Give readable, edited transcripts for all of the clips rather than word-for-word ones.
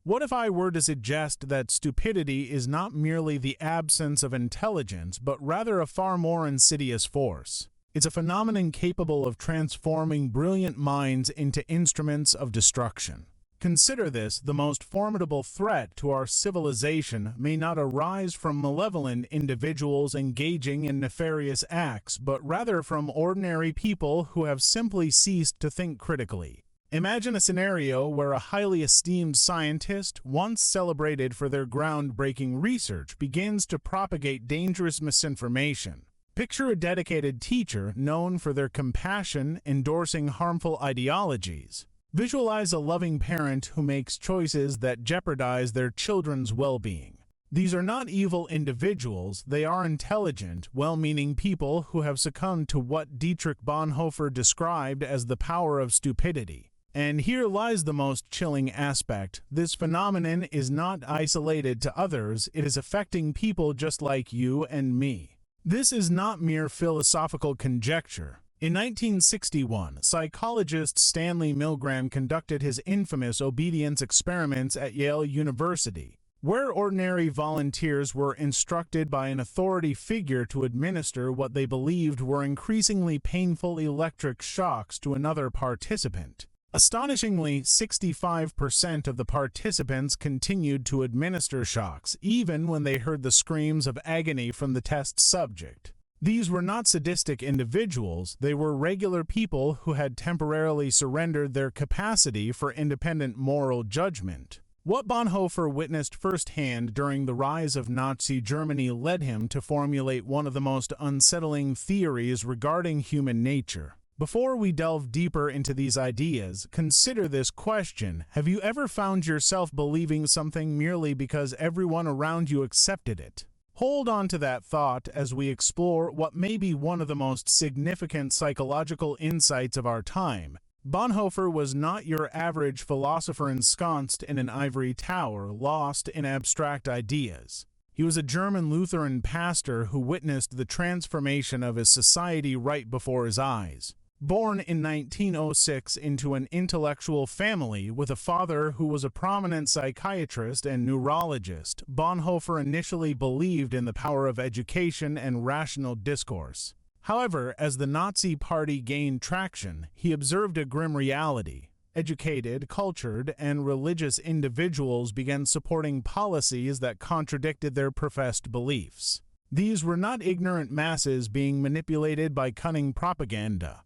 What if I were to suggest that stupidity is not merely the absence of intelligence, but rather a far more insidious force? It's a phenomenon capable of transforming brilliant minds into instruments of destruction. Consider this: the most formidable threat to our civilization may not arise from malevolent individuals engaging in nefarious acts, but rather from ordinary people who have simply ceased to think critically. Imagine a scenario where a highly esteemed scientist, once celebrated for their groundbreaking research, begins to propagate dangerous misinformation. Picture a dedicated teacher known for their compassion endorsing harmful ideologies. Visualize a loving parent who makes choices that jeopardize their children's well-being. These are not evil individuals, they are intelligent, well-meaning people who have succumbed to what Dietrich Bonhoeffer described as the power of stupidity. And here lies the most chilling aspect: this phenomenon is not isolated to others, it is affecting people just like you and me. This is not mere philosophical conjecture. In 1961, psychologist Stanley Milgram conducted his infamous obedience experiments at Yale University, where ordinary volunteers were instructed by an authority figure to administer what they believed were increasingly painful electric shocks to another participant. Astonishingly, 65% of the participants continued to administer shocks, even when they heard the screams of agony from the test subject. These were not sadistic individuals, they were regular people who had temporarily surrendered their capacity for independent moral judgment. What Bonhoeffer witnessed firsthand during the rise of Nazi Germany led him to formulate one of the most unsettling theories regarding human nature. Before we delve deeper into these ideas, consider this question: have you ever found yourself believing something merely because everyone around you accepted it? Hold on to that thought as we explore what may be one of the most significant psychological insights of our time. Bonhoeffer was not your average philosopher ensconced in an ivory tower, lost in abstract ideas. He was a German Lutheran pastor who witnessed the transformation of his society right before his eyes. Born in 1906 into an intellectual family with a father who was a prominent psychiatrist and neurologist, Bonhoeffer initially believed in the power of education and rational discourse. However, as the Nazi Party gained traction, he observed a grim reality. Educated, cultured, and religious individuals began supporting policies that contradicted their professed beliefs. These were not ignorant masses being manipulated by cunning propaganda.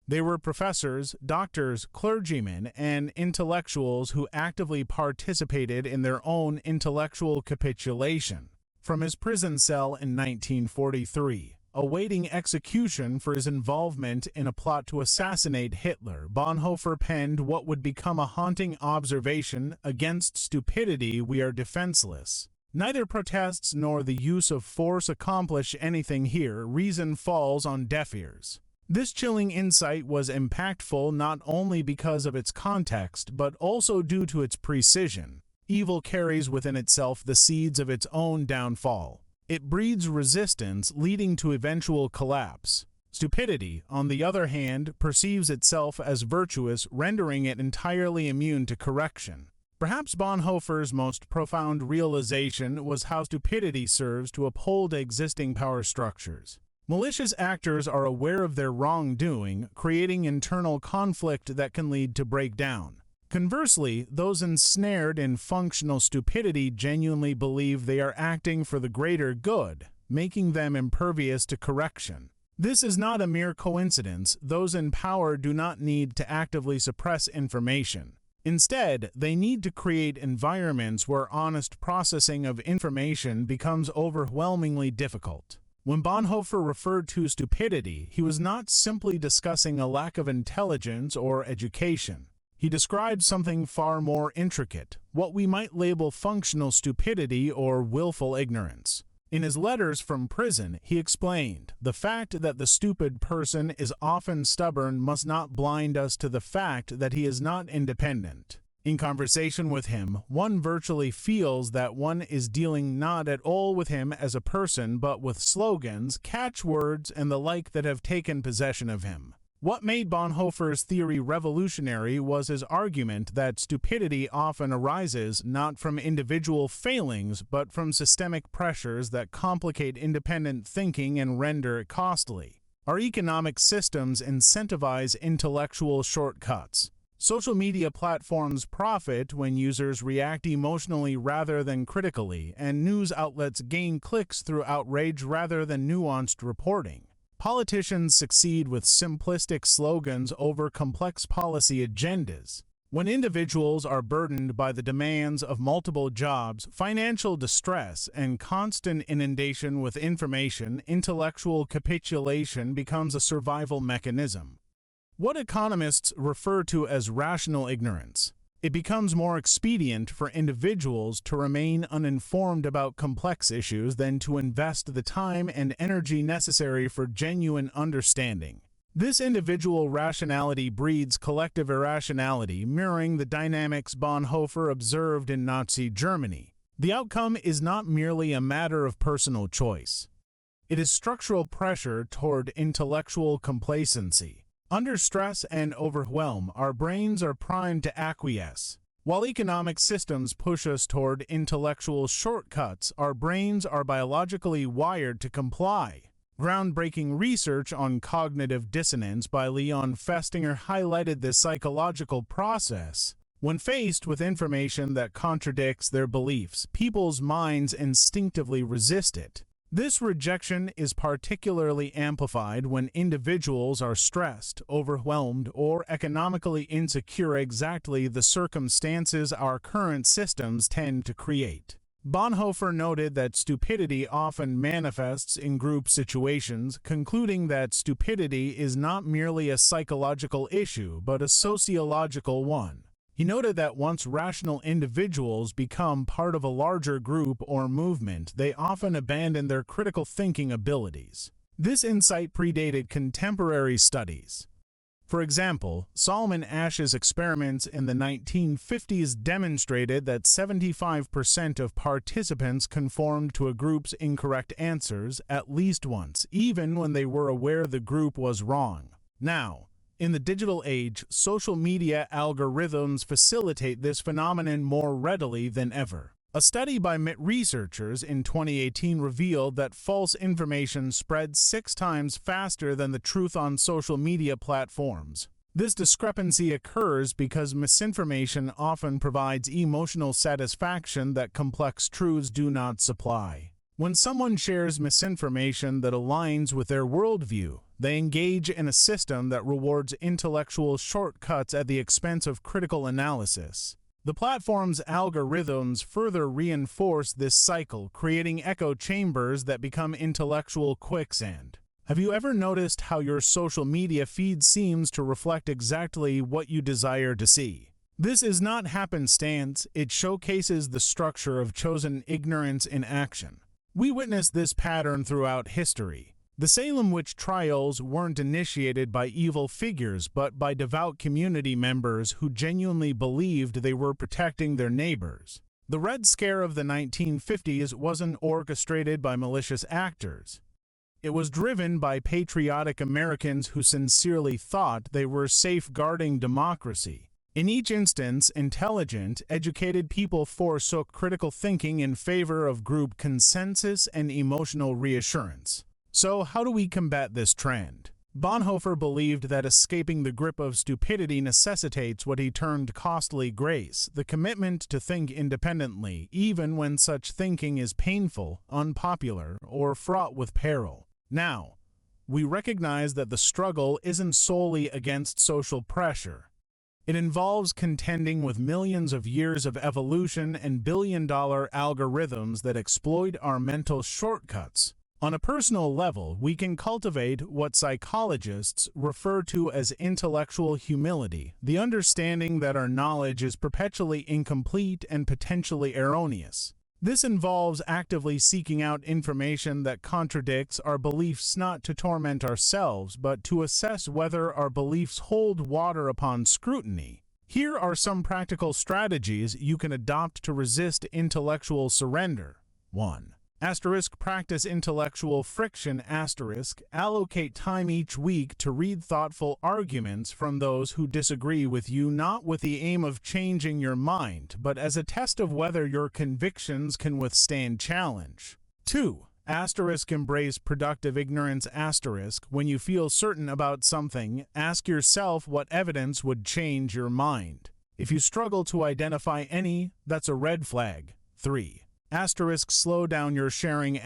They were professors, doctors, clergymen, and intellectuals who actively participated in their own intellectual capitulation. From his prison cell in 1943, awaiting execution for his involvement in a plot to assassinate Hitler, Bonhoeffer penned what would become a haunting observation: against stupidity we are defenseless. Neither protests nor the use of force accomplish anything here. Reason falls on deaf ears. This chilling insight was impactful not only because of its context, but also due to its precision. Evil carries within itself the seeds of its own downfall. It breeds resistance, leading to eventual collapse. Stupidity, on the other hand, perceives itself as virtuous, rendering it entirely immune to correction. Perhaps Bonhoeffer's most profound realization was how stupidity serves to uphold existing power structures. Malicious actors are aware of their wrongdoing, creating internal conflict that can lead to breakdown. Conversely, those ensnared in functional stupidity genuinely believe they are acting for the greater good, making them impervious to correction. This is not a mere coincidence. Those in power do not need to actively suppress information. Instead, they need to create environments where honest processing of information becomes overwhelmingly difficult. When Bonhoeffer referred to stupidity, he was not simply discussing a lack of intelligence or education. He described something far more intricate, what we might label functional stupidity or willful ignorance. In his letters from prison, he explained, "The fact that the stupid person is often stubborn must not blind us to the fact that he is not independent." In conversation with him, one virtually feels that one is dealing not at all with him as a person, but with slogans, catchwords, and the like that have taken possession of him. What made Bonhoeffer's theory revolutionary was his argument that stupidity often arises not from individual failings but from systemic pressures that complicate independent thinking and render it costly. Our economic systems incentivize intellectual shortcuts. Social media platforms profit when users react emotionally rather than critically, and news outlets gain clicks through outrage rather than nuanced reporting. Politicians succeed with simplistic slogans over complex policy agendas. When individuals are burdened by the demands of multiple jobs, financial distress, and constant inundation with information, intellectual capitulation becomes a survival mechanism. What economists refer to as rational ignorance. It becomes more expedient for individuals to remain uninformed about complex issues than to invest the time and energy necessary for genuine understanding. This individual rationality breeds collective irrationality, mirroring the dynamics Bonhoeffer observed in Nazi Germany. The outcome is not merely a matter of personal choice. It is structural pressure toward intellectual complacency. Under stress and overwhelm, our brains are primed to acquiesce. While economic systems push us toward intellectual shortcuts, our brains are biologically wired to comply. Groundbreaking research on cognitive dissonance by Leon Festinger highlighted this psychological process. When faced with information that contradicts their beliefs, people's minds instinctively resist it. This rejection is particularly amplified when individuals are stressed, overwhelmed, or economically insecure, exactly the circumstances our current systems tend to create. Bonhoeffer noted that stupidity often manifests in group situations, concluding that stupidity is not merely a psychological issue but a sociological one. He noted that once rational individuals become part of a larger group or movement, they often abandon their critical thinking abilities. This insight predated contemporary studies. For example, Solomon Asch's experiments in the 1950s demonstrated that 75% of participants conformed to a group's incorrect answers at least once, even when they were aware the group was wrong. Now, in the digital age, social media algorithms facilitate this phenomenon more readily than ever. A study by MIT researchers in 2018 revealed that false information spreads 6 times faster than the truth on social media platforms. This discrepancy occurs because misinformation often provides emotional satisfaction that complex truths do not supply. When someone shares misinformation that aligns with their worldview, they engage in a system that rewards intellectual shortcuts at the expense of critical analysis. The platform's algorithms further reinforce this cycle, creating echo chambers that become intellectual quicksand. Have you ever noticed how your social media feed seems to reflect exactly what you desire to see? This is not happenstance, it showcases the structure of chosen ignorance in action. We witness this pattern throughout history. The Salem witch trials weren't initiated by evil figures, but by devout community members who genuinely believed they were protecting their neighbors. The Red Scare of the 1950s wasn't orchestrated by malicious actors. It was driven by patriotic Americans who sincerely thought they were safeguarding democracy. In each instance, intelligent, educated people forsook critical thinking in favor of group consensus and emotional reassurance. So, how do we combat this trend? Bonhoeffer believed that escaping the grip of stupidity necessitates what he termed costly grace, the commitment to think independently, even when such thinking is painful, unpopular, or fraught with peril. Now, we recognize that the struggle isn't solely against social pressure. It involves contending with millions of years of evolution and billion-dollar algorithms that exploit our mental shortcuts. On a personal level, we can cultivate what psychologists refer to as intellectual humility, the understanding that our knowledge is perpetually incomplete and potentially erroneous. This involves actively seeking out information that contradicts our beliefs, not to torment ourselves, but to assess whether our beliefs hold water upon scrutiny. Here are some practical strategies you can adopt to resist intellectual surrender. 1. Practice intellectual friction. Allocate time each week to read thoughtful arguments from those who disagree with you, not with the aim of changing your mind, but as a test of whether your convictions can withstand challenge. 2. Embrace productive ignorance. When you feel certain about something, ask yourself what evidence would change your mind. If you struggle to identify any, that's a red flag. 3. Slow down your sharing.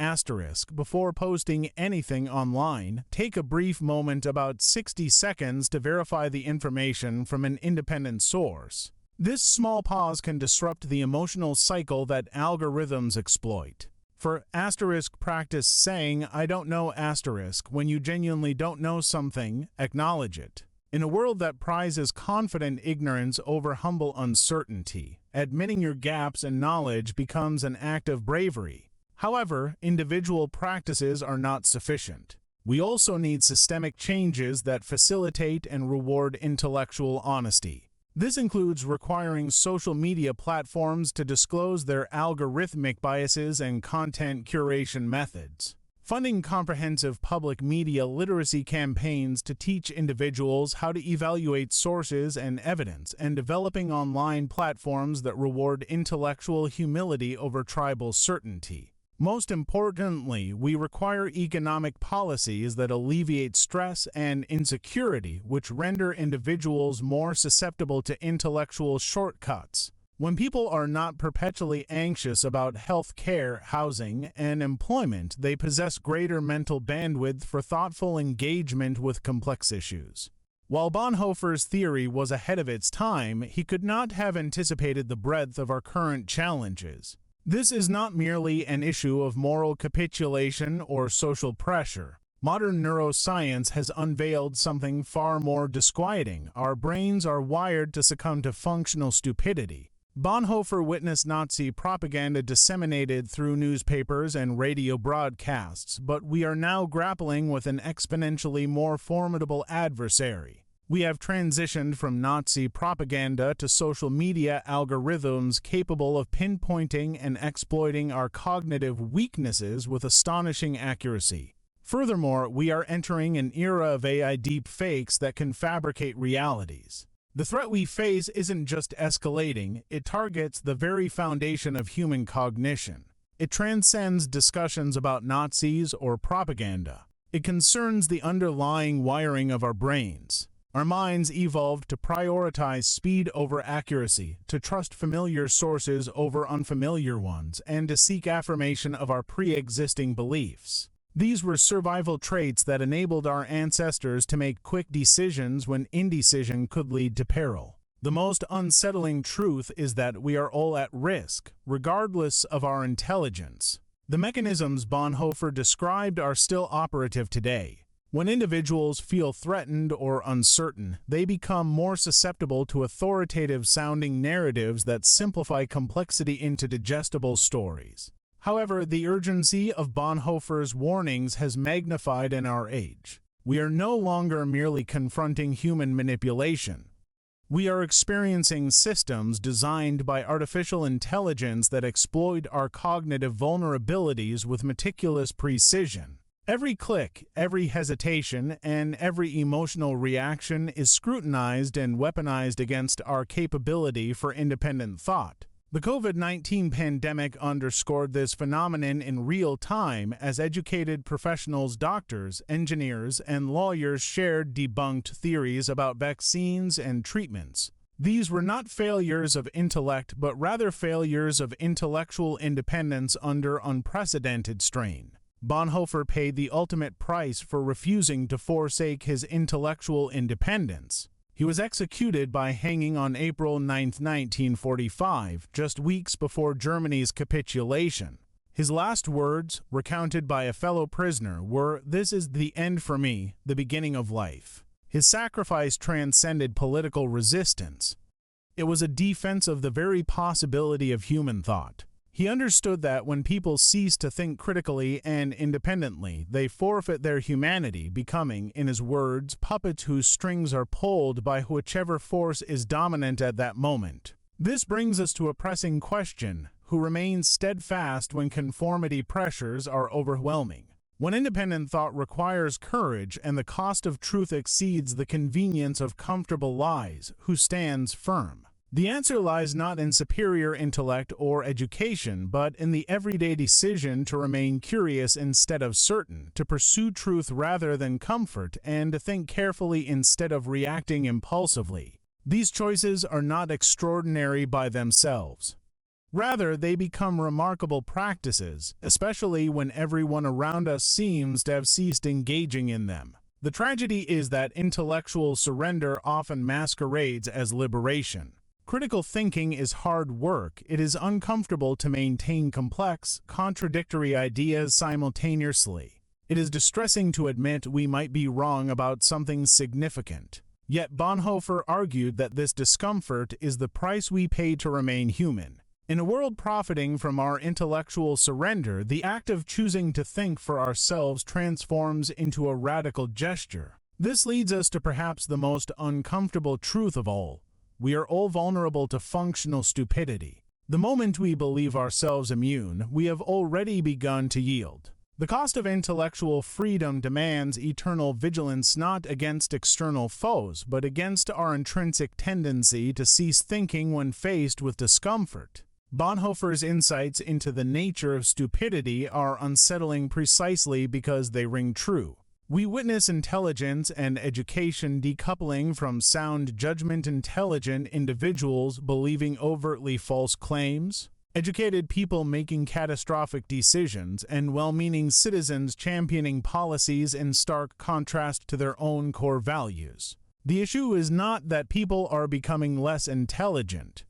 Before posting anything online, take a brief moment, about 60 seconds, to verify the information from an independent source. This small pause can disrupt the emotional cycle that algorithms exploit. For practice saying, I don't know. When you genuinely don't know something, acknowledge it. In a world that prizes confident ignorance over humble uncertainty, admitting your gaps in knowledge becomes an act of bravery. However, individual practices are not sufficient. We also need systemic changes that facilitate and reward intellectual honesty. This includes requiring social media platforms to disclose their algorithmic biases and content curation methods, funding comprehensive public media literacy campaigns to teach individuals how to evaluate sources and evidence, and developing online platforms that reward intellectual humility over tribal certainty. Most importantly, we require economic policies that alleviate stress and insecurity, which render individuals more susceptible to intellectual shortcuts. When people are not perpetually anxious about health care, housing, and employment, they possess greater mental bandwidth for thoughtful engagement with complex issues. While Bonhoeffer's theory was ahead of its time, he could not have anticipated the breadth of our current challenges. This is not merely an issue of moral capitulation or social pressure. Modern neuroscience has unveiled something far more disquieting. Our brains are wired to succumb to functional stupidity. Bonhoeffer witnessed Nazi propaganda disseminated through newspapers and radio broadcasts, but we are now grappling with an exponentially more formidable adversary. We have transitioned from Nazi propaganda to social media algorithms capable of pinpointing and exploiting our cognitive weaknesses with astonishing accuracy. Furthermore, we are entering an era of AI deepfakes that can fabricate realities. The threat we face isn't just escalating, it targets the very foundation of human cognition. It transcends discussions about Nazis or propaganda. It concerns the underlying wiring of our brains. Our minds evolved to prioritize speed over accuracy, to trust familiar sources over unfamiliar ones, and to seek affirmation of our pre-existing beliefs. These were survival traits that enabled our ancestors to make quick decisions when indecision could lead to peril. The most unsettling truth is that we are all at risk, regardless of our intelligence. The mechanisms Bonhoeffer described are still operative today. When individuals feel threatened or uncertain, they become more susceptible to authoritative-sounding narratives that simplify complexity into digestible stories. However, the urgency of Bonhoeffer's warnings has magnified in our age. We are no longer merely confronting human manipulation. We are experiencing systems designed by artificial intelligence that exploit our cognitive vulnerabilities with meticulous precision. Every click, every hesitation, and every emotional reaction is scrutinized and weaponized against our capability for independent thought. The COVID-19 pandemic underscored this phenomenon in real time as educated professionals, doctors, engineers, and lawyers shared debunked theories about vaccines and treatments. These were not failures of intellect, but rather failures of intellectual independence under unprecedented strain. Bonhoeffer paid the ultimate price for refusing to forsake his intellectual independence. He was executed by hanging on April 9, 1945, just weeks before Germany's capitulation. His last words, recounted by a fellow prisoner, were, "This is the end for me, the beginning of life." His sacrifice transcended political resistance. It was a defense of the very possibility of human thought. He understood that when people cease to think critically and independently, they forfeit their humanity, becoming, in his words, puppets whose strings are pulled by whichever force is dominant at that moment. This brings us to a pressing question: who remains steadfast when conformity pressures are overwhelming? When independent thought requires courage and the cost of truth exceeds the convenience of comfortable lies, who stands firm? The answer lies not in superior intellect or education, but in the everyday decision to remain curious instead of certain, to pursue truth rather than comfort, and to think carefully instead of reacting impulsively. These choices are not extraordinary by themselves. Rather, they become remarkable practices, especially when everyone around us seems to have ceased engaging in them. The tragedy is that intellectual surrender often masquerades as liberation. Critical thinking is hard work. It is uncomfortable to maintain complex, contradictory ideas simultaneously. It is distressing to admit we might be wrong about something significant. Yet Bonhoeffer argued that this discomfort is the price we pay to remain human. In a world profiting from our intellectual surrender, the act of choosing to think for ourselves transforms into a radical gesture. This leads us to perhaps the most uncomfortable truth of all. We are all vulnerable to functional stupidity. The moment we believe ourselves immune, we have already begun to yield. The cost of intellectual freedom demands eternal vigilance not against external foes, but against our intrinsic tendency to cease thinking when faced with discomfort. Bonhoeffer's insights into the nature of stupidity are unsettling precisely because they ring true. We witness intelligence and education decoupling from sound judgment, intelligent individuals believing overtly false claims, educated people making catastrophic decisions, and well-meaning citizens championing policies in stark contrast to their own core values. The issue is not that people are becoming less intelligent.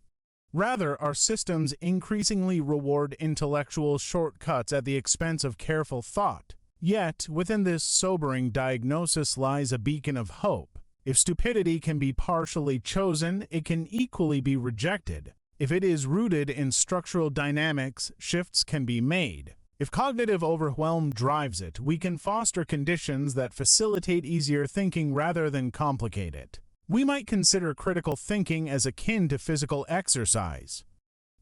Rather, our systems increasingly reward intellectual shortcuts at the expense of careful thought. Yet, within this sobering diagnosis lies a beacon of hope. If stupidity can be partially chosen, it can equally be rejected. If it is rooted in structural dynamics, shifts can be made. If cognitive overwhelm drives it, we can foster conditions that facilitate easier thinking rather than complicate it. We might consider critical thinking as akin to physical exercise.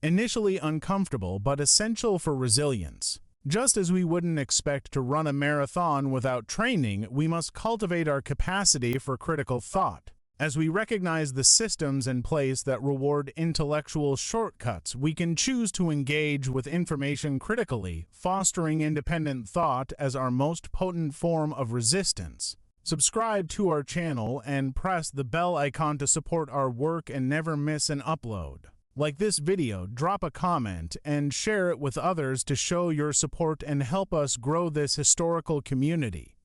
Initially uncomfortable, but essential for resilience. Just as we wouldn't expect to run a marathon without training, we must cultivate our capacity for critical thought. As we recognize the systems in place that reward intellectual shortcuts, we can choose to engage with information critically, fostering independent thought as our most potent form of resistance. Subscribe to our channel and press the bell icon to support our work and never miss an upload. Like this video, drop a comment, and share it with others to show your support and help us grow this historical community.